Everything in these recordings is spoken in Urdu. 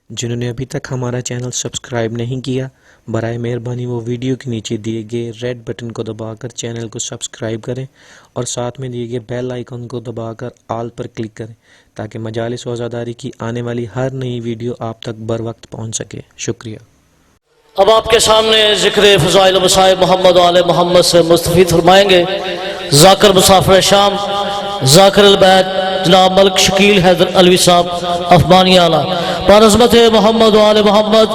جنہوں نے ابھی تک ہمارا چینل سبسکرائب نہیں کیا برائے مہربانی وہ ویڈیو کے نیچے دیے گئے ریڈ بٹن کو دبا کر چینل کو سبسکرائب کریں اور ساتھ میں دیے گئے بیل آئیکن کو دبا کر آل پر کلک کریں تاکہ مجالس و عزاداری کی آنے والی ہر نئی ویڈیو آپ تک بر وقت پہنچ سکے۔ شکریہ۔ اب آپ کے سامنے ذکر فضائل و مصائب محمد و آل محمد سے مستفید فرمائیں گے ذاکر مسافر شام ذاکر البیت جناب ملک شکیل حیدر علوی صاحب افغانی اعلیٰ بنسبت محمد و آل محمد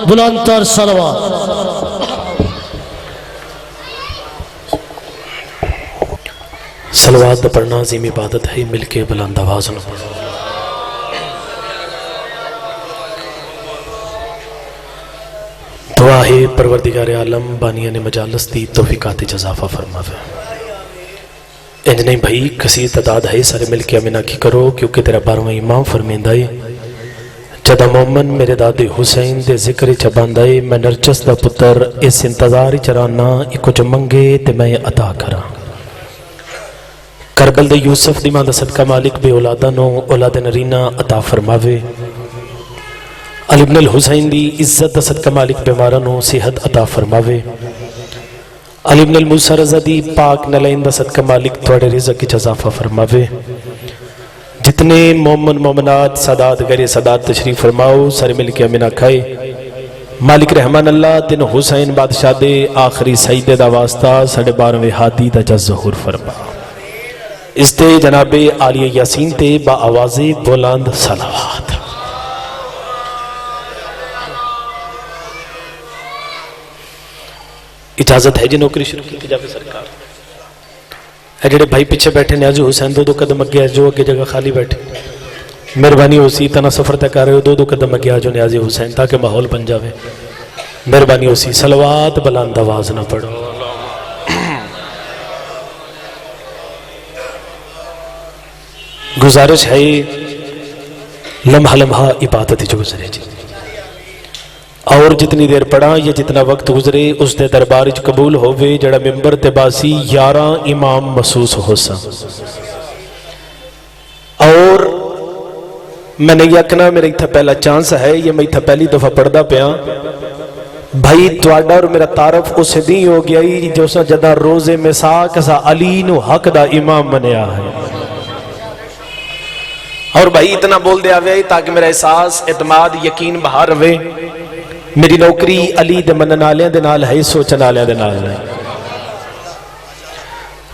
بلند تر صلوات۔ صلوات پڑھنا عظیم عبادت ہے، مل کے بلند آواز نہ پڑھو۔ دعا ہے پروردگار عالم بانیان مجالس دی توفیقات اضافہ فرماوے۔ انج نہیں بھائی کسی تعداد ہے سارے مل کے امینہ کی کرو کیونکہ تیرا 12واں امام فرمیندہ ہے جدہ مومن میرے دادے حسین دے ذکر چباندائے میں نرجس دا پتر اس انتظار چرانا ایک کچھ منگے تے میں عطا کرا۔ کربل دے یوسف دی ماں دا صدقہ مالک بے اولادہ نو اولاد نرینہ عطا فرماوے۔ علی ابن الحسین دی عزت دا صدقہ مالک بیمارہ نو صحت عطا فرماوے۔ علی ابن الموسیٰ رضا دی پاک نلائن دا صدقہ مالک توڑے رزق کی اضافہ فرماوے۔ جتنے مومن مومنات سادات غیر سادات تشریف فرماؤ سارے مل کے امینہ کھائے۔ مالک رحمان اللہ دن حسین بادشاہ دے آخری سیدے دا واسطہ 12.5 ہادی دا جز ظہور فرما۔ اس تے جناب عالیہ یاسین تے با آواز بلند صلوات۔ اجازت ہے جی نوکری شروع کی جاوے سرکار ہے جڑے بھائی پیچھے بیٹھے نیازی حسین دو قدم اگیا جو اگے جگہ خالی بیٹھے مہربانی ہو سی تنا سفر تک آ رہے ہو دو قدم اگیا جو نیازی حسین تاکہ ماحول بن جاوے مہربانی ہو سی صلوات بلند آواز نہ پڑھو۔ گزارش ہے لمحہ لمحہ عبادت جو گزرے جی اور جتنی دیر پڑھا یا جتنا وقت گزرے اس دے دربارج قبول ہووے جڑا ممبر تے باسی 11 امام محسوس ہو سا اور میں نہیں آکنا میرا اتھا پہلا چانس ہے یہ میں اتھا پہلی دفعہ پڑھدا پیا بھائی توڑا اور میرا تعارف اسے دی ہو گیا جو سا جدہ روز مساق سا علی نو حق دا امام بنیا ہے اور بھائی اتنا بول دیا ہوئے تاکہ میرا احساس اعتماد یقین بہار ہوئے میری نوکری علی دے منن آلیاں دے نال ہے سوچن آلیاں دے نال ہے۔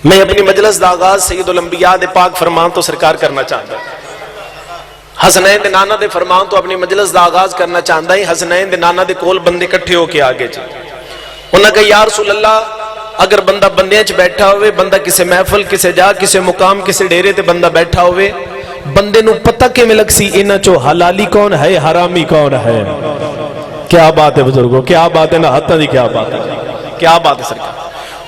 میں اپنی مجلس دا آغاز سید الانبیاء دے پاک فرمان تو سرکار کرنا چاہتا ہے۔ حسنین دے نانا دے فرمان تو اپنی مجلس دا آغاز کرنا چاہتا ہے۔ حسنین دے نانا دے کول بندے کٹھے ہو کے آگے جائے انہوں نے کہا یا رسول اللہ اگر بندہ بندیاں چ بیٹھا ہوئے بندہ کسے محفل کسے جا کسے مقام کسے ڈیرے تے بندہ بیٹھا ہوئے بندے نو پتہ کے ملک سی انہ چو حلالی کون ہے حرامی کون ہے۔ کیا بات ہے بزرگوں کیا بات ہے نہ حتہ دی کیا بات ہے کیا بات ہے سرکار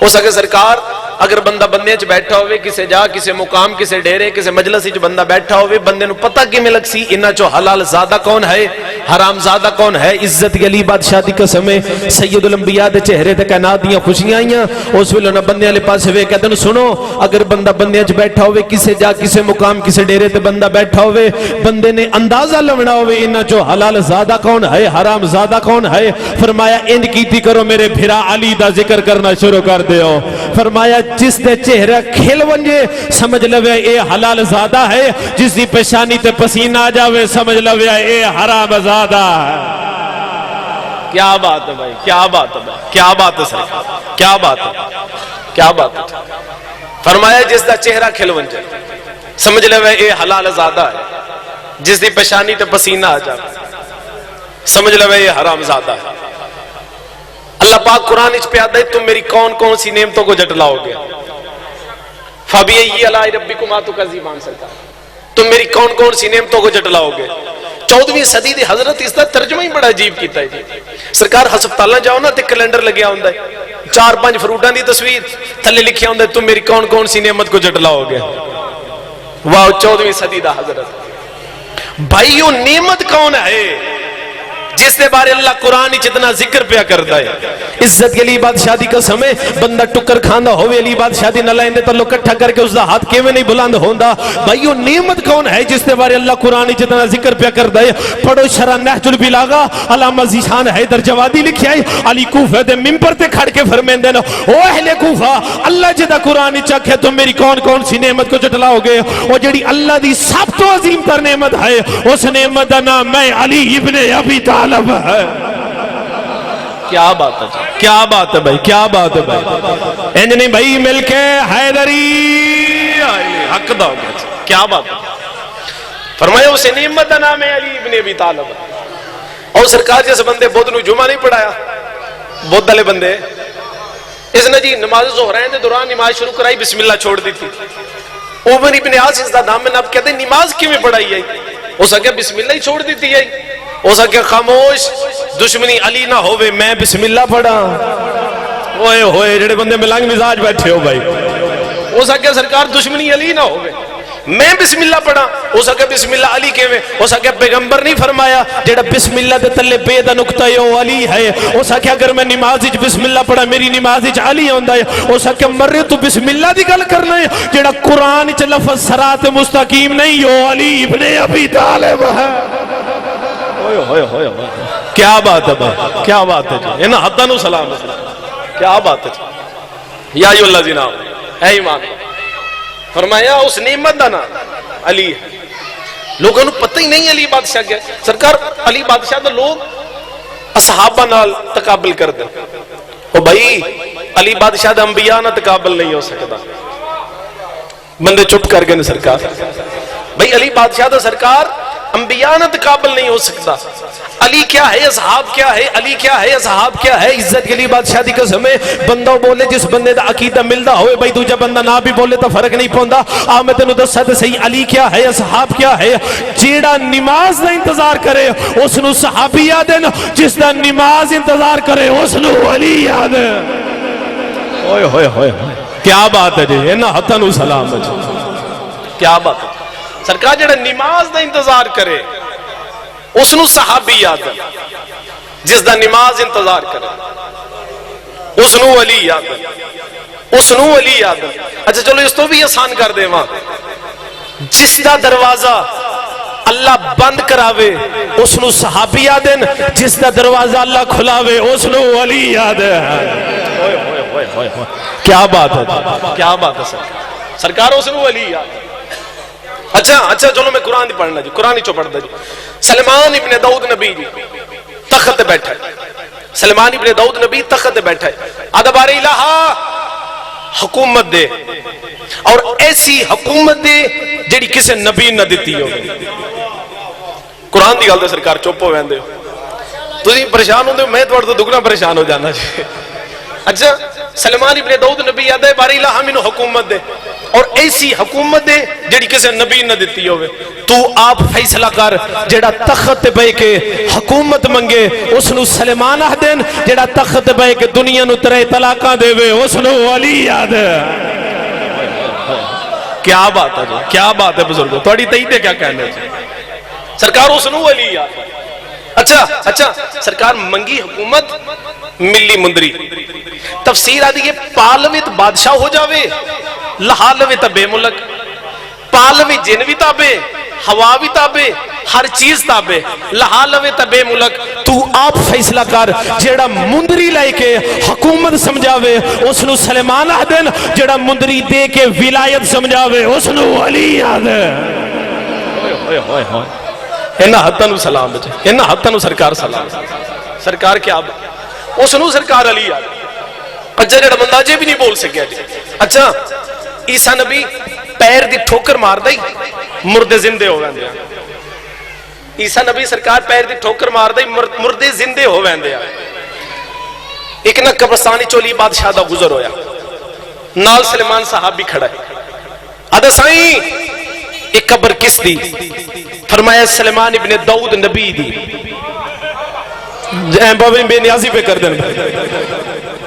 ہو سکے سرکار اگر بندہ بندے چ بیٹھا ہوئے کسے جا کسے مقام کسے ڈیرے کسے مجلس چ بندہ بیٹھا ہوئے بندے نو پتہ کے ملک سی انہ چو حلال زادہ کون ہے حرام زادہ کون ہے۔ عزت علی بادشاہ دی قسم سید الانبیاء دے چہرے تے کائنات دیاں خوشیاں آئیاں اس ویلے نہ بندے والے پاس ہوئے کہتے ہیں سنو اگر بندہ بندے چ بیٹھا ہوئے کسے جا کسے مقام کسے ڈیرے تے بندہ بیٹھا ہوئے بندے نے اندازہ لونا ہوئے انہ چو حلال زادہ کون ہے حرام زادہ کون ہے فرمایا انج کیتی کرو میرے بھرا علی دا ذکر کرنا شروع کر دیو فرمایا جس دے چہرہ کھل ونجے سمجھ لوے اے حلال زادہ ہے جس دی پیشانی تے پسینہ آ جاوے سمجھ لوے اے حرام زادہ ہے۔ کیا بات ہے بھائی کیا بات ہے بھائی کیا بات ہے سرکار کیا بات ہے کیا بات ہے فرمایا جس دا چہرہ کھل ونجے سمجھ لوے اے حلال زادہ ہے جس دی پیشانی تے پسینہ آ جاوے سمجھ لوے اے حرام زادہ ہے۔ اللہ پاک قرآن اچ پیادہ ہے تم میری کون کون سی نعمتوں کو جٹلاؤ گے فَبِأَيِّ آلَاءِ رَبِّكُمَا تُكَذِّبَانِ سرکار تم میری کون کون سی نعمتوں کو جٹلاؤ گے۔ 14ویں صدی دی حضرت اس دا ترجمہ ہی بڑا عجیب کیتا ہے سرکار ہسپتالاں جاؤ نا تے کیلنڈر لگیا ہوندا ہے 4-5 فروٹاں دی تصویر تھلے لکھیا ہوندا ہے تم میری کون کون سی نعمت کو جٹلاؤ گے۔ واہ 14ویں صدی دا حضرت بھائیو نعمت کون ہے جس دے بارے اللہ قرآن اتنا ذکر پیا کرتا ہے. عزت علی بادشاہ دی قسم ہے بندہ ٹکر کھاندا ہوئے علی بادشاہ دی نہ لیندے تو لوگ اکٹھا کر کے اس دا ہاتھ کیویں نہیں بلند ہوندا. بھائی وہ نعمت کون ہے جس دے بارے اللہ قرآن اتنا ذکر پیا کرتا ہے. پڑھو شرح نہج البلاغہ علامہ ذیشان حیدر جوادی لکھیا ہے. علی کوفہ دے منبر تے کھڑ کے فرمیندے نا او اہل کوفہ اللہ جدا قرآن چکھے تو میری کون کون سی نعمت کو جٹلاؤ گے. وہ جڑی اللہ دی سب تو عظیم تر نعمت ہے اس نعمت دا نام میں علی ابن ابی طالب ہے. کیا بات ہے کیا بات ہے بھائی کیا بات ہے بھائی. انج نہیں بھائی مل کے حیدری حق دا ہو گیا. کیا بات ہے. فرمایا اسے نعمت دا نام ہے علی ابن ابی طالب. اور سرکار جیسے بندے بدھ نو جمعہ نہیں پڑھایا بدھ والے بندے اس نے جی نماز ظہرین دے دوران نماز شروع کرائی بسم اللہ چھوڑ دی تھی. عمر ابن عاص اس دا نام میں اب کہتے ہیں نماز کیوں پڑھائی ہے. ہو سکے بسم اللہ ہی چھوڑ دیتی ہے. ہو سکے خاموش دشمنی علی نہ ہوئے میں بسم اللہ پڑھا. ہوئے ہوئے جڑے بندے ملنگ مزاج بیٹھے ہو بھائی. ہو سکے سرکار دشمنی علی نہ ہوئے میں بسم اللہ پڑھا. ہو سکے بسم اللہ علی کیویں. ہو سکے پیغمبر نہیں فرمایا جڑا بسم اللہ دے تلے بے دا نقطہ ہے وہ علی ہے. ہو سکے اگر میں نماز وچ بسم اللہ پڑھا میری نماز وچ علی ہوندا ہے. ہو سکے مرے تو بسم اللہ دی گل کرنا ہے جڑا قرآن وچ لفظ صراط مستقیم نہیں ہو علی ابن ابی طالب ہے. کیا بات ہے بھائی کیا بات ہے جی. انہاں حداں نو سلام ہے. کیا بات ہے جی. یا ایھا الذین آمنوا اے ایمان فرمایا اس نعمت دا نام علی ہے. لوگوں نے پتہ ہی نہیں علی بادشاہ کیا سرکار. علی بادشاہ دا لوگ اصحابہ نال تقابل کر دیں. او بھائی علی بادشاہ دا انبیاء نہ تقابل نہیں ہو سکتا. بندے چپ کر گئے سرکار. بھائی علی بادشاہ دا سرکار انبیاء نہ تقابل نہیں ہو سکتا. علی کیا ہے اصحاب کیا ہے علی کیا ہے اصحاب کیا ہے. عزت علی بادشاہ دی قسم ہے بندہ بولے جس بندے دا عقیدہ ملدا ہوئے بھائی دوجا بندہ نہ بھی بولے تو فرق نہیں پوندا. آ میں تینوں دسا تے صحیح علی کیا ہے اصحاب کیا ہے. جیڑا نماز دا انتظار کرے اس نو صحابی یاد ہے. جس دا نماز انتظار کرے اس نو علی یاد ہے. اوئے ہوئے ہوئے کیا بات ہے جی. انہاں ہتھاں نو سلام ہے جی. کیا بات ہے سرکار. جڑا نماز دا انتظار کرے اس نو صحابی یاد ہے. جس دا نماز انتظار کرے اس نو علی یاد ہے. اس نو علی یاد ہے. اچھا چلو اس تو بھی آسان کر دے وہاں. جس دا دروازہ اللہ بند کراوے اس نو صحابی یاد ہے. جس دا دروازہ اللہ کھلاوے اس نو علی یاد ہے. کیا بات ہے کیا بات ہے سرکار. اس نو علی یاد ہے. اچھا چلو میں قرآن دی پڑھنا جی. قرآن ہی چو پڑھتا جی. سلیمان ابن داؤد نبی جی تخت بیٹھا ہے. سلیمان ابن داؤد نبی تخت بیٹھا ہے. ادبار الہا حکومت دے اور ایسی حکومت دے جڑی کسے نبی نہ دیتی ہو. قرآن دی گل تے سرکار چپ ہو ویندے ہو. تسی پریشان ہوندے ہو میں تواڈے تو دگنا پریشان ہو جانا جی. اچھا سلیمان ابن داؤد نبی یاد ہے باری الہا مینوں حکومت دے اور ایسی حکومت دے جڑی کسے نبی نہ دیتی ہوئے. تو آپ فیصلہ کر جڑا تخت بے کے حکومت منگے اس نو سلیمان آدین. جڑا تخت بے کے دنیا نو ترے طلاقاں دے وے اس نو علی یاد ہے. کیا بات ہے جی. کیا بات ہے بزرگوں. تھوڑی تئیتے کیا کہنے جی. سرکار اس نو علی یاد ہے. اچھا سرکار منگی حکومت ملی مندری. تفسیر آدھی ہے پالویت بادشاہ ہو جاوے لحالوی تبے ملک. پالوی جن بھی تابے ہوا بھی تابے ہر چیز تابے لحالوی تبے ملک. تو آپ فیصلہ کر جیڑا مندری لائے کے حکومت سمجھاوے اس نو سلیمان آدن. جیڑا مندری دے کے ولایت سمجھاوے اس نو علی آدن. انہا حتہ نو سلام بچے. انہا حتہ نو سرکار سلام. سرکار کیا اس نو سرکار علی آدن. اچھا جڑا بندہ جے بھی نہیں بول سکیا جی. اچھا عیسیٰ نبی پیر دی ٹھوکر مار دائی مردے زندے ہو ویندے. عیسیٰ نبی سرکار پیر دی ٹھوکر مار دائی مردے زندے ہو ویندے. ایک نہ قبرستانی چولی بادشاہ دا گزر ہویا نال سلیمان صاحب بھی کھڑا ہے. آدھا سائیں ایک قبر کس دی. فرمایا سلیمان ابن داؤد نبی دی. بے نیازی پہ کر دیں.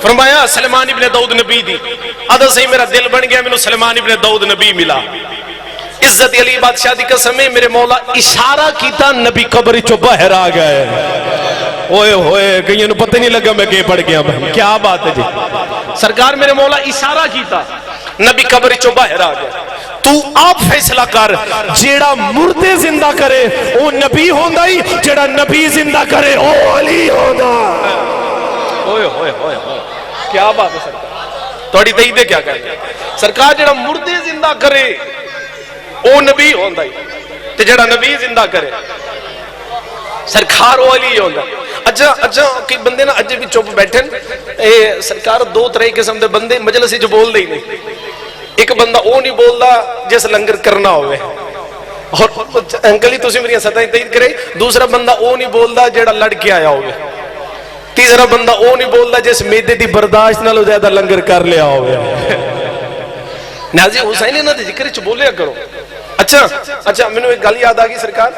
فرمایا سلیمان ابن داؤد نبی دی. آدھا صحیح میرا دل بن گیا میں سلیمان ابن داؤد نبی ملا. عزت علی بادشاہ دی قسم ہے میرے مولا اشارہ کیتا نبی قبر چو باہر آ گئے. اوئے ہوئے کئیوں نوں پتہ نہیں لگا میں کہ پڑھ گیا بھائی. کیا بات ہے جی. سرکار میرے مولا اشارہ کیتا, نبی قبر چوں باہر آ گیا. تو آپ فیصلہ کر, جیڑا مردے زندہ کرے وہ نبی ہوندا ہی, جیڑا نبی زندہ کرے وہ علی ہوندا. اوئے ہوئے ہوئے ہوئے کیا بات ہے سرکار. تھوڑی تائید کیا کہتے ہیں سرکار, جیڑا مردے زندہ کرے وہ نبی ہوندا ہی, تے جیڑا نبی زندہ کرے سرکار وہ علی ہوندا. اچھا کہ بندے نا اجے بھی چپ بیٹھے اے سرکار, دو طرح قسم دے بندے مجلس وچ بول دے ہی نہیں. ایک بندہ وہ نہیں بولدا جس لنگر کرنا ہوئے, اور انکل ہی تسی میری سطح تائید کرے. دوسرا بندہ وہ نہیں بولدا جیڑا لڑ کے آیا ہوئے. تیسرا بندہ وہ نہیں بولدا جس میدے دی برداشت نالوں زیادہ لنگر کر لیا ہوئے. نیازی حسین انہاں دے ذکر وچ بولیا کرو. اچھا مینوں ایک گل یاد آ گئی سرکار,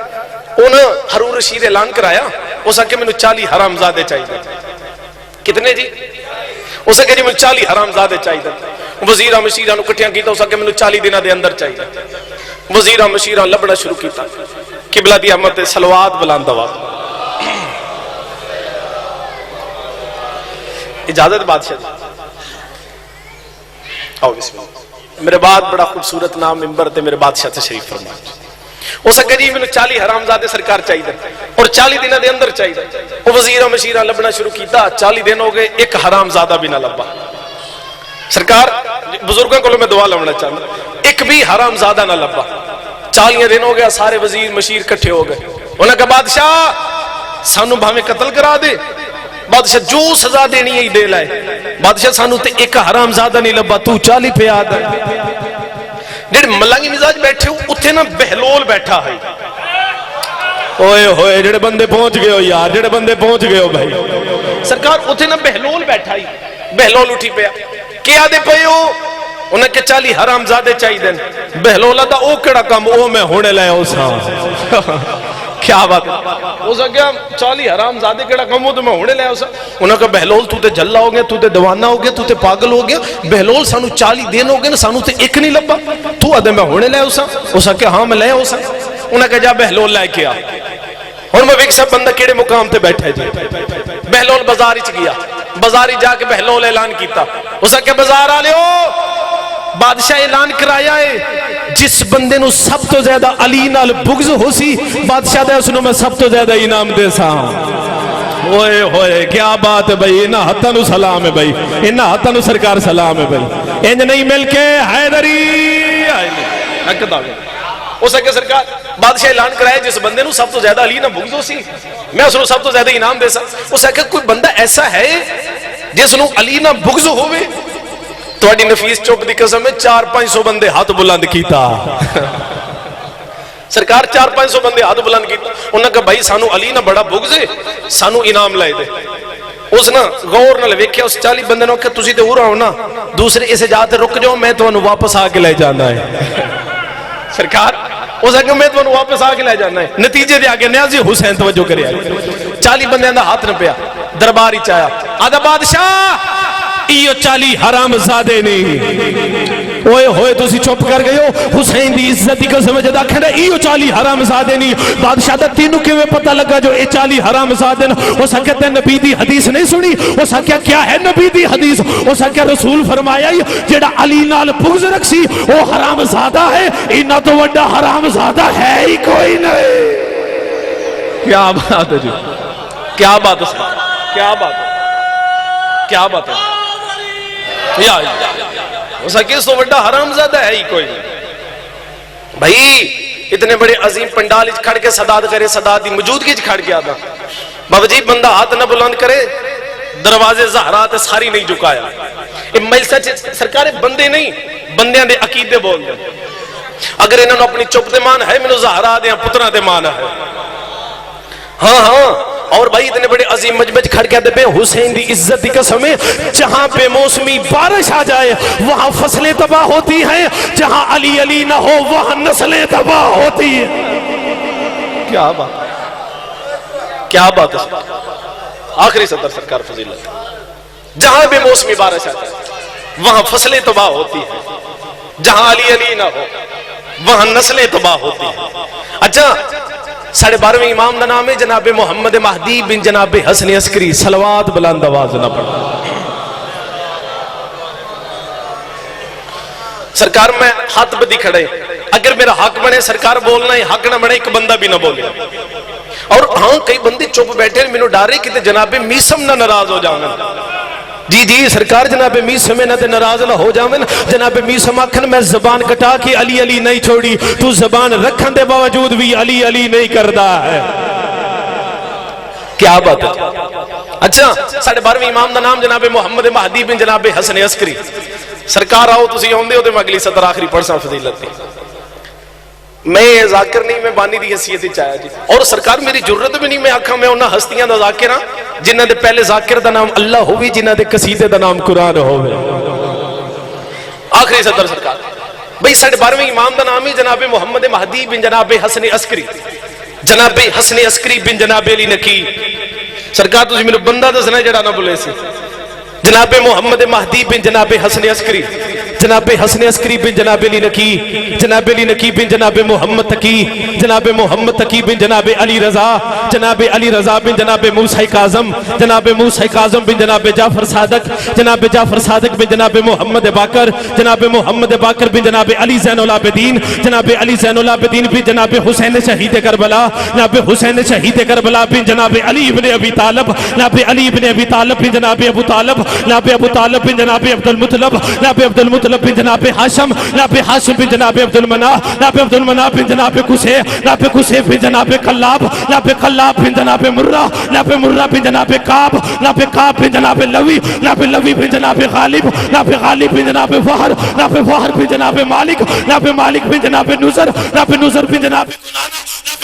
انہاں ہارون رشید اعلان کرایا, اس آکے مینوں 40 حرام زادے چاہیے. کتنے جی؟ اس آکے جی مینوں 40 حرام زادے چاہیے. وزیراں مشیراں نوں کٹھیاں کیتا, اس آکے مینوں 40 دناں دے اندر چاہیے. وزیراں مشیراں لبنا شروع کیتا, قبلہ دی احمد صلوات بلند آواز. اجازت بادشاہ جی, آؤ بسم اللہ. میرے بعد بڑا خوبصورت نام ممبر تے میرے بادشاہ تشریف فرمائے. ہو سکے جی میں 40 حرام زادے سرکار چاہیے اور 40 دنوں دے اندر چاہیے. وہ وزیراں مشیراں لبنا شروع کیتا, 40 دن ہو گئے, ایک حرام زادہ بھی نہ لبا. سرکار بزرگوں کو میں دعا لونا چاہتا, ایک بھی حرام زادہ نہ لبا. 40 دن ہو گیا, سارے وزیر مشیر کٹھے ہو گئے. انہوں نے کہا بادشاہ سانو بھاویں قتل کرا دے, بادشاہ جو سزا دینی ہے دے لائے. بادشاہ سانو تے ایک حرام زادہ نہیں لبا, تو 40 پہ آدھا. جڑے ملنگی مزاج بیٹھے ہو اتھے نا بہلول بیٹھا ہے. اوئے ہوئے جڑے بندے پہنچ گئے ہو یار, جڑے بندے پہنچ گئے ہو بھائی. سرکار اتھے نا بہلول بیٹھا ہی, بہلول اٹھی پیا. کیا دے پئے ہو؟ انہیں کہ 40 حرام زادے چاہیے دیں. بہلولا دا او کڑا کام, او میں ہونے لائے ہو سا. کیا بات ہے. ہو سکیا 40 حرام زادے کڑا کام ہو تو میں ہونے لائے ہو سا. انہوں نے کہا بہلول تو تے جلہ ہو گیا, تو تے دیوانہ ہو گیا, تو تے پاگل ہو گیا. بہلول سانو 40 دن ہو گئے نا, سانو تے ایک نہیں لبا, تو آدھے میں ہونے لائے ہو سا. ہو سکیا ہاں میں لائے ہو سا. انہوں نے کہا جا بہلول لائے کیا. اور میں ایک سب بندہ کیڑے مقام تے بیٹھے جی. بہلول بازاری چ گیا, بازاری جا کے بہلول اعلان کیتا. ہو سکیا بازار آ لیو, بادشاہ اعلان کرایا ہے جس بندے نو سب تو زیادہ علی نال بغض ہو سی, بادشاہ دے اس نو میں سب تو زیادہ انعام دے سا. ہوئے ہوئے کیا بات ہے بھائی. انہاں ہتھاں نو سلام ہے بھائی, انہاں ہتھاں نو سرکار سلام ہے بھائی. انج نہیں مل کے حیدری حقت آ گیا. ہو سکے سرکار بادشاہ اعلان کرایا جس بندے نو سب تو زیادہ علی نال بغض ہو سی, میں اس نو سب تو زیادہ انعام دے سا. ہو سکے کوئی بندہ ایسا ہے جس نو علی نال بغض ہوئے. تواڈی نفیس چوک دی قسم میں 400-500 بندے ہاتھ بلند کیتا. سرکار 400-500 بندے ہاتھ بلند کیتا. انہوں نے کہا بھائی سانو علی نہ بڑا بغض ہے, سانو انعام لائے دے. اس نا غور نہ ویکھیا, اس 40 بندے نے کہا تسی تے ہو رہا ہو نا, دوسرے اسے جاتے رک جاؤ, میں تانوں واپس آ کے لے جانا ہے. سرکار اس نے کہا میں تانوں واپس آ کے لے جانا ہے. نتیجے دے آگے نیازی حسین توجہ کرے. 40 بندے دا ہاتھ نہ پیا, دربار ہی چایا. آدھا بادشاہ ایو 40 حرام زادے نہیں. اوئے ہوئے تو اسی چپ کر گئے ہو. حسین دی عزت دی قسم جدا کھڑا ایو 40 حرام زادے نہیں. بادشاہ دا تینوں کیویں پتہ لگا جو اے 40 حرام زادے نے. او سکتے نبی دی حدیث نہیں سنی. او سکیا کیا ہے نبی دی حدیث. او سکیا رسول فرمایا جڑا علی نال بغض رکھسی او حرام زادہ ہے. انہاں تو وڈا حرام زادہ ہے ہی کوئی نہیں. کیا بات ہے جی, کیا بات ہے, کیا بات ہے, کیا بات ہے. ہو سکے اس تو بڑا حرام زادہ ہے ہی کوئی نہیں. بھائی اتنے بڑے عظیم پنڈال کھڑ کے صداد کرے, صداد دی موجودگی کھڑ کے آدھا. بابا جی بندہ ہاتھ نہ بلند کرے, دروازے زہرا تے ساری نہیں جھکایا. سرکار بندے نہیں, بندیاں دے عقیدے بول دے. اگر انہوں نے اپنی چپ دے مان ہے, مینوں زہرا دے پترا دے مان ہے. ہاں اور بھائی اتنے بڑے عظیم مجمع کھڑ کے دے حسین دی عزت دی قسم ہے, جہاں بے موسمی بارش آ جائے وہاں فصلیں تباہ ہوتی ہیں, جہاں علی علی نہ ہو وہاں نسلیں تباہ ہوتی ہیں. کیا بات, کیا بات ہے. آخری صدر سرکار فضیلت, جہاں بے موسمی بارش آ جائے وہاں فصلیں تباہ ہوتی ہیں, جہاں علی علی نہ ہو وہاں نسلیں تباہ ہوتی ہیں. اچھا ساڑھے 12ویں امام دا نام ہے جناب محمد مہدی بن جناب حسن عسکری. صلوات بلند آواز نہ پڑھنا. سرکار میں ہاتھ بدی کھڑے, اگر میرا حق بنے سرکار بولنا ہے, حق نہ بنے ایک بندہ بھی نہ بولے. اور ہاں کئی بندے چپ بیٹھے میں نے ڈارے کہ جناب میسم نہ ناراض ہو جانا. جی جی سرکار جناب میسم نہ ناراض نہ ہو جاویں. جناب میسم آکھن میں زبان کٹا کے علی علی نہیں چھوڑی, تو زبان رکھن دے باوجود بھی علی علی نہیں کردا ہے. کیا بات ہے. اچھا ساڑھے 12ویں امام دا نام جناب محمد مہدی بن جناب حسن عسکری. سرکار آؤ تسی ہوندے ہو تے میں اگلی سطر آخری پڑھ سا فضیلت دی. میں ذاکر نہیں, میں بانی دی حیثیت چاہیا جی. اور سرکار میری جرت بھی نہیں میں آکھاں میں انہاں ہستیاں دا ذاکر ہاں جنہاں دے پہلے ذاکر دا نام اللہ ہوئی, جنہاں دے قصیدے دا نام قرآن ہوئے. آخری سطر سرکار بھئی ساڑھے 12ویں امام دا نام ہی جناب محمد مہدی بن جناب حسن عسکری. جناب حسن عسکری بن جناب علی نکی. سرکار تسی میرے بندہ دسنا جڑا نہ بولے سی. جناب محمد مہدی بن جناب حسن عسکری, جناب حسن عسکری بن جناب علی نکی, جناب علی نکی بن جناب محمد تقی, جناب محمد تقی بن جناب علی رضا, جناب علی رضا بن جناب موسیٰ کاظم, جناب موسیٰ کاظم بن جناب جعفر صادق, جناب جعفر صادق بن جناب محمد باقر, جناب محمد باقر بن جناب علی زین العابدین, جناب علی زین العابدین بن جناب حسین شہید کربلا, جناب حسین شہید کربلا بن جناب علی ابن ابی طالب, جناب علی ابن ابی طالب بن جناب ابو طالب, جناب ابو طالب بن جناب عبد المطلب, جناب عبد المطلب بن جناب ہاشم, جناب ہاشم بن جناب عبد المناف, جناب عبد المناف بن جناب قصی, جناب قصی بن جناب کلاب, جناب کلاب بن جناب مرہ, جناب مرہ بن جناب کعب, جناب کعب بن جناب لوی, جناب لوی بن جناب غالب, جناب غالب بن جناب فہر, جناب فہر بن جناب مالک, جناب مالک بن جناب نصر, جناب نصر بن جناب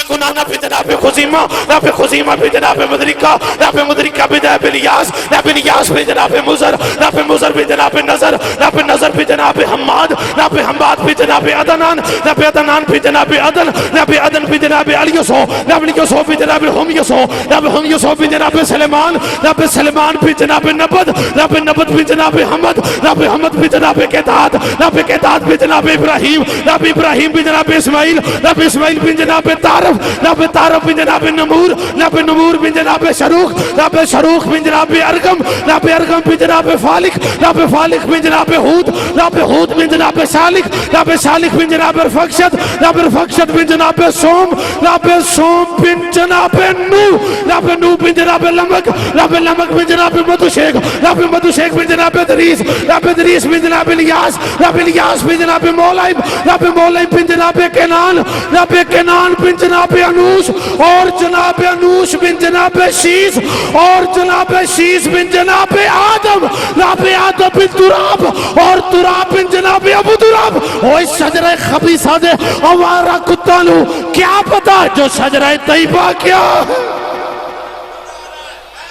کنانہ بن جناب خزیمہ, جناب خزیمہ بن جناب مدرکہ, جناب مدرکہ بن جناب الیاس, جناب الیاس بن جناب مزر, جناب مزر بن جناب نظر, جناب نظر بن جناب حماد, جناب حماد بن جناب عدنان, جناب عدنان بن جناب عدن, جناب عدن بن جناب علیسو, جناب علیسو بن جناب ہمیسو, جناب ہمیسو بن جناب سلیمان, جناب سلیمان بن جناب نبد, جناب نبد بن جناب حمد, جناب حمد بن جناب قیداد, جناب قیداد بن جناب ابراہیم, جناب ابراہیم بن جناب اسماعیل, جناب اسماعیل بن جناب طارف, جناب طارف بن جناب نمور, جناب نمور بن جناب شروخ, جناب شروخ بن جناب ارگم, جناب ارگم بن جناب فالق, جناب فالق بن جناب ہود, جناب ہود بن جناب شالق, جناب شالق بن جناب رفقشت, جناب رفقشت بن جناب سوم, جناب سوم بن جناب نو, جناب نو بن جناب لمک, جناب لمک بن جناب مدوشیک, جناب مدوشیک بن جناب ادریس, جناب ادریس بن جناب الیاس, جناب الیاس بن جناب مولائم, جناب مولائم بن جناب کنان, جناب کنان بن جناب انوش, اور جناب انوش بن جناب شیز, اور جناب شیز بن جناب آدم, جناب آدم بن تراب, اور تراب بن جناب ابو تراب. اوہ شجرہ خبیثہ دے اوارا کتانو کیا پتا جو شجرہ طیبہ کیا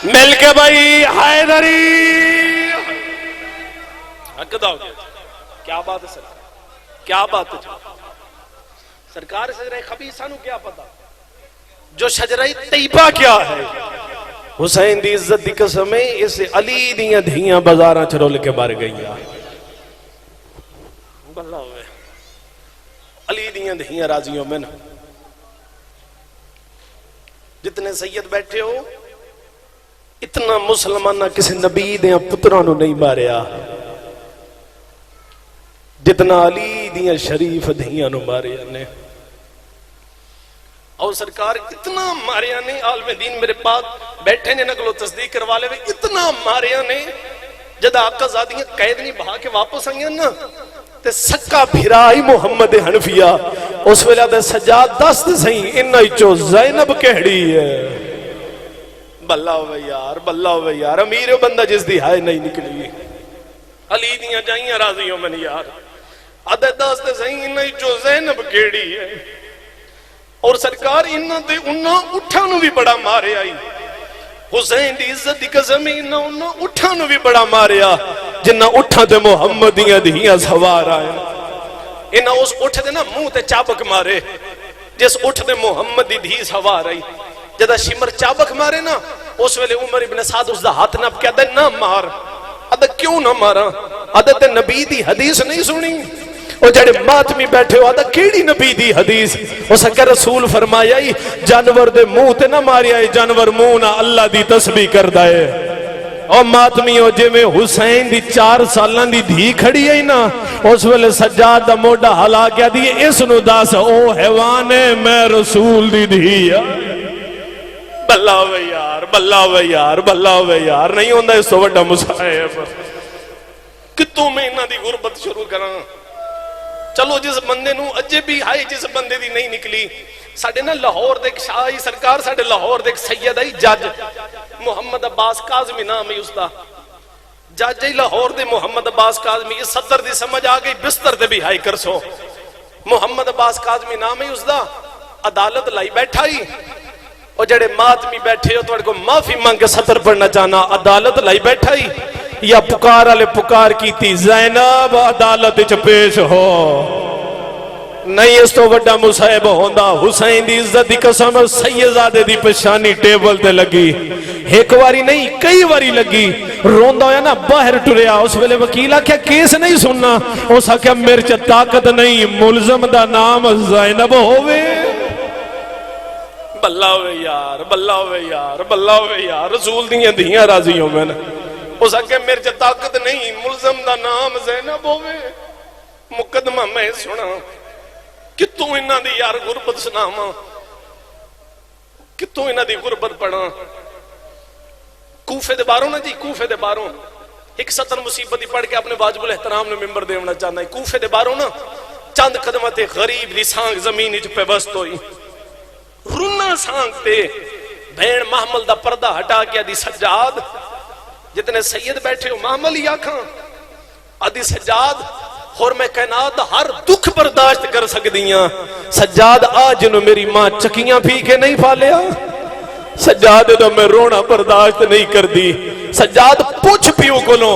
مل کے بھائی حیدری حقدہ ہو گیا. کیا بات ہے سرکار, کیا بات ہے سرکار, شجرہ خبیثہ نو کیا پتا جو شجرہ طیبہ کیا ہے. حسین دی عزت دی قسم ہے اس علی دیاں دھیاں بازاراں چرول کے بار گئی ہیں. بلہ ہوئے علی دیاں دھیاں راضیوں میں نا, جتنے سید بیٹھے ہو اتنا مسلمانہ کسی نبی دیاں پترانو نہیں ماریا جتنا علی دیاں شریف دھیاں نو ماریا نے. اور سرکار اتنا ماریا نے, عالم دین میرے پاس بیٹھے نے نقل و تصدیق کروا لے, اتنا ماریا نے جد آقا زادیاں قید نہیں بہا کے واپس آئیں نا تے سکا بھرائی محمد حنفیہ اس ویلہ دے سجاد دست سہیں انہی چو زینب کہڑی ہے. بلہ ہوئے یار, بلہ ہوئے یار, امیر بندہ جس دی ہائے نہیں نکلی, علی دیاں جائیاں راضیوں میں یار, عدد دست سہیں انہی چو زینب کہڑی ہے. اور سرکار انہاں دے انہاں اٹھانو بھی بڑا مارے آئی. حسین دی عزت دی قسم انہاں اٹھانو بھی بڑا مارے آ جنہاں اٹھاں دے محمدیاں دیاں سوار آئے. انہاں اس اٹھ دے نا منہ تے چابک مارے, جس اٹھ دے محمد دی دھی سوار آئی. جدہ شمر چابک مارے نا اس ویلے عمر ابن سعد اس دا ہاتھ نب کہتا ہے نہ مار. ادھا کیوں نہ مارا, ادھا تے نبی دی حدیث نہیں سنی, وہ جڑے ماتمی بیٹھے ہو آدھا کیڑی نبی دی حدیث وہ سکر رسول فرمایا ہی جانور دے منہ تے نہ ماریا ہے جانور منہ نہ اللہ دی تسبیح کر دائے اور ماتمی ہو جے میں حسین دی 4 سالان دی دھی کھڑی ہے نا اس ویلے سجاد دا موڑا ہلا کیا دیئے اس نو داس او حیوان ہے میں رسول دی دھی ہے بلہ ہوئے یار بلہ ہوئے یار بلہ ہوئے یار نہیں ہوندہ اس تو وڈا مصائب کہ تو میں انہا دی غربت شروع کرنا چلو جس بندے نو اجے بھی ہائی جس بندے دی نہیں نکلی ساڑھے نا لاہور دیکھ شاہی سرکار ساڑھے لاہور دیکھ سید آئی جج محمد عباس کاظمی نام ہے اس دا جج آئی لاہور دے محمد عباس کاظمی یہ صدر دی سمجھ آگئی بستر دے بھی ہائی کر سو محمد عباس کاظمی نام ہے اس دا عدالت لائی بیٹھائی اور جڑے ماتمی بیٹھے ہو تو کو معافی مانگ کے صدر پڑھنا چاہنا عدالت لائی بیٹھائی یا پکار علی پکار کی تھی زینب عدالت چ پیش ہو نہیں اس تو وڈا مصائب ہوندہ حسین دی عزت دی قسم سیدزادے دی پشانی ٹیبل تے لگی ایک واری نہیں کئی واری لگی روندہ ہویا نا باہر ٹریا اس ویلے وکیلہ کیا کیس نہیں سننا اس کیا مرچ طاقت نہیں ملزم دا نام زینب ہوئے بلہ ہوئے یار بلہ ہوئے یار بلہ ہوئے یار رسول دیاں راضی ہوں میں نے اس کیا مرچ طاقت نہیں ملزم دا نام زینب ہوئے مقدمہ میں سنا کہ تو انہاں دی یار غربت سناما کہ تو انہاں دی غربت پڑھا کوفے دے باروں نا جی کوفے دے باروں ایک سطر مصیبتی پڑھ کے اپنے واجب الاحترام نے ممبر دیونا چاہنا ہے کوفے دے باروں نا چند قدمت غریب دی سانگ زمین اچھ پہ بست ہوئی رونا سانگ تے بھین محمل دا پردہ ہٹا کے دی سجاد جتنے سید بیٹھے ہو محمل ہی آکھاں آدھی سجاد اور میں کائنات ہر دکھ برداشت کر سکدیاں سجاد آج نو میری ماں چکیاں پھی کے نہیں پالیا سجاد تو میں رونا برداشت نہیں کر دی سجاد پوچھ پیو کو لو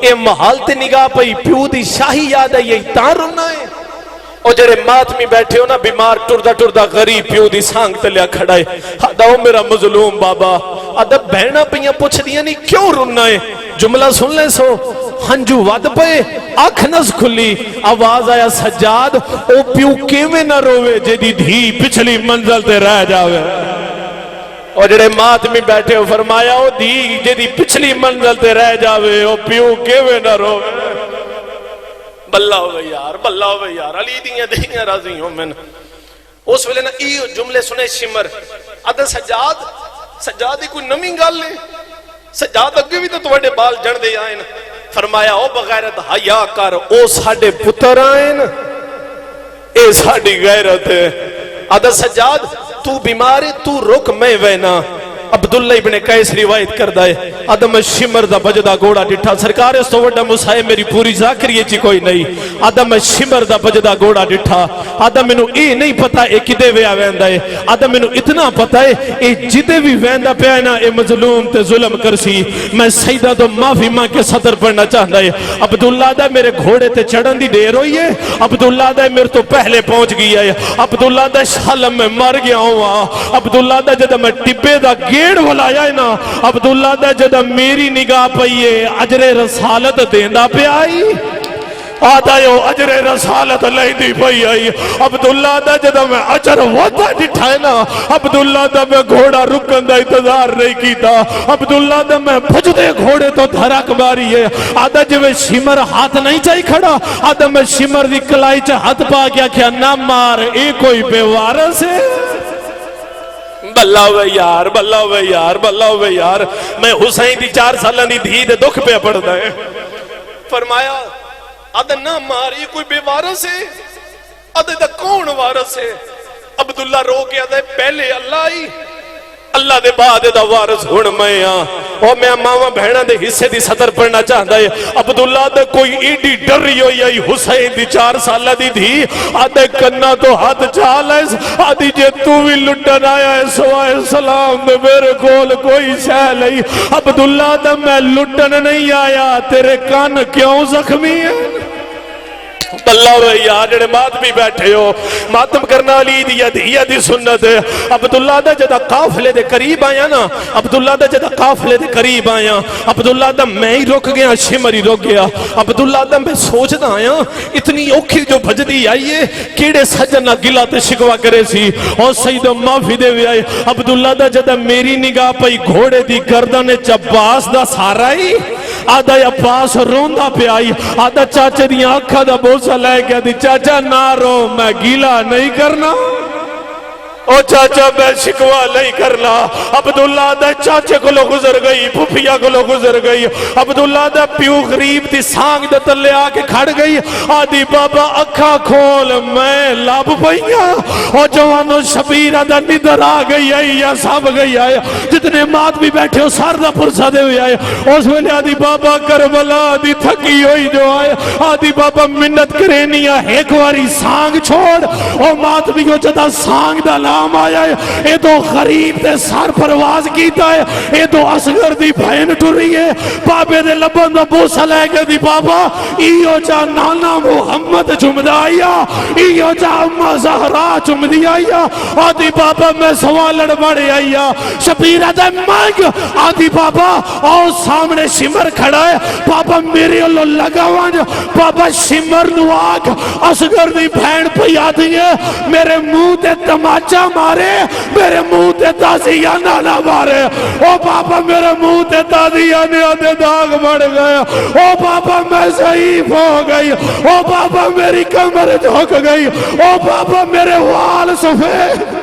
اے محال تے نگاہ پئی پیو دی شاہی یاد ہے یہی تاں رونا ہے اور جڑے ماتمی بیٹھے ہو نا بیمار ٹردہ غریب پیو دی سانگ تلیا کھڑائے آدھاؤ میرا مظلوم بابا آدھا بہنہ پہیاں پوچھ دیا نہیں کیوں رونا ہے جملہ سن لے سو ہنجو ود پے آنکھ نس کھلی آواز آیا سجاد او پیو کیویں نہ روے جدی دھی پچھلی منزل تے رہ جاوے اور جڑے ماتمی بیٹھے ہو فرمایا او دھی جدی پچھلی منزل تے رہ جاوے او پیو کیویں نہ روے بلہ ہوئے یار بلہ ہوئے یار علی دیاں راضی ہوں میں اس ویلے نا ایو جملے سنے شمر آدھا سجاد کوئی نمی گال لے سجاد اگے بھی تو توڑے بال جڑ دے آئین فرمایا او بغیرت حیا کر او ساڑے پتر آئین اے ساڑی غیرت ہے آدھا سجاد تو بیمارے تو رک میں وینا عبداللہ ابن قیس روایت کردہ ہے آدم شمر دا بجدہ گوڑا ڈٹھا سرکار اس تو وڈا مسائے میری پوری ذاکریے چی کوئی نہیں آدم شمر دا بجدہ گوڑا ڈٹھا آدم انہوں اے نہیں پتا اے کدے ویا ویندہ ہے آدم انہوں اتنا پتا ہے اے جدے بھی ویندہ پہ آئینا اے مظلوم تے ظلم کرسی میں سیدہ تو معافی ماں کے صدر پڑھنا چاہتا ہے عبداللہ دا میرے گھوڑے تے چڑھن دی دیر ہوئی ہے عبداللہ دا میرے تو پہلے پہنچ گیا ہے عبداللہ دا شالم میں مر گیا ہوا عبداللہ دا جدہ میں ٹپے دا گیڑ ولایا ہے نا عبداللہ دا جدہ میری نگاہ پئیے عجر رسالت دیندہ پہ آئی آدھا یو عجر رسالت لئی دی پئی آئی عبداللہ دا جدہ میں عجر وطا جٹھائے نا عبداللہ دا میں گھوڑا رکن دا انتظار نہیں کیتا عبداللہ دا میں بھجدے گھوڑے تو دھرک ماری ہے آدھا جو میں شمر ہاتھ نہیں چاہی کھڑا آدھا میں شمر دی کلائی چاہ ہاتھ پا گیا کیا نہ مار اے کوئی بے وارث ہے بلہ ہوئے یار بلہ ہوئے یار بلہ ہوئے یار میں حسین دی 4 سالہ دی دھی دے دکھ پہ پڑھتا ہے فرمایا آدھا نہ ماری کوئی بے وارث ہے آدھا دا کون وارث ہے عبداللہ رو کے آدھا پہلے اللہ ہی اللہ دے بعد دا وارث ہون میں اور میں ماما بہنہ دے حصے دی صدر پڑھنا چاہتا ہے عبداللہ دے کوئی ایڈی ڈر رہی ہوئی آئی حسین دی 4 سالہ دی تھی آدھے کنہ تو ہاتھ چال ہے آدھی جے تو بھی لٹن آیا ہے سوائے سلام دے میرے کول کوئی شہ لئی عبداللہ دے میں لٹن نہیں آیا تیرے کان کیوں زخمی ہے اللہ ہوئے یار جڑے ماتمی بیٹھے ہو ماتم کرنا علی دی ہدیہ دی سنت ہے عبداللہ دا جدہ قافلے دے قریب آیا نا عبداللہ دا جدہ قافلے دے قریب آیا عبداللہ دا میں ہی رک گیا شمر ہی رک گیا عبداللہ دا میں سوچتا آیا اتنی اوکھی جو بھجدی آئی ہے کیڑے سجنہ گلہ تے شکوا کرے سی اور سید معافی دے ہوئے آئے عبداللہ دا جدہ میری نگاہ پئی گھوڑے دی گردن چباس دا سارا ہی آدھا عباس روندہ پہ آئی آدھا چاچے دی آنکھا دا بوسا لے گیا دی چاچا نہ رو میں گیلا نہیں کرنا او چاچا میں شکوا نہیں کرنا عبداللہ دا چاچے کو لو گزر گئی پھوپھیا کو لو گزر گئی عبداللہ دا پیو غریب دی سانگ دا تلے آکے کھڑ گئی آدھی بابا اکھا کھول میں لاب پئیا او جوانو شبیرہ دا ندر آ گئی آئی یا سب گئی آئے جتنے مات بھی بیٹھے ہو ساردہ پرسا دے ہوئے آئے اس ویلے آدھی بابا کربلا آدھی تھکی ہوئی جو آئے آدھی بابا منت کرینی ایک واری سانگ چھوڑ او مات بھی ہو جدا سانگ دا نام آیا ہے اے تو غریب دے سار پرواز کیتا ہے اے تو اصغر دی بھین ٹوری ہے بابے دے لبن دا بوسا لے کے دی بابا ایو جا نانا محمد چمدہ آیا ایو جا امہ زہرا چمدی آیا آدھی بابا میں سوالڑ بڑے آیا شبیرہ دے مانگ آدھی بابا اور سامنے شمر کھڑا ہے بابا میرے اللہ لگا وانج بابا شمر نو آگ اصغر دی بھین پہ آدھی ہے میرے منہ تے تماچا مارے میرے منہ تے تازیہ نانا مارے او بابا میرے منہ تے تازیہ نے داغ بڑھ گیا او بابا میں ضعیف ہو گئی او بابا میری کمر جھک گئی او بابا میرے وال سفید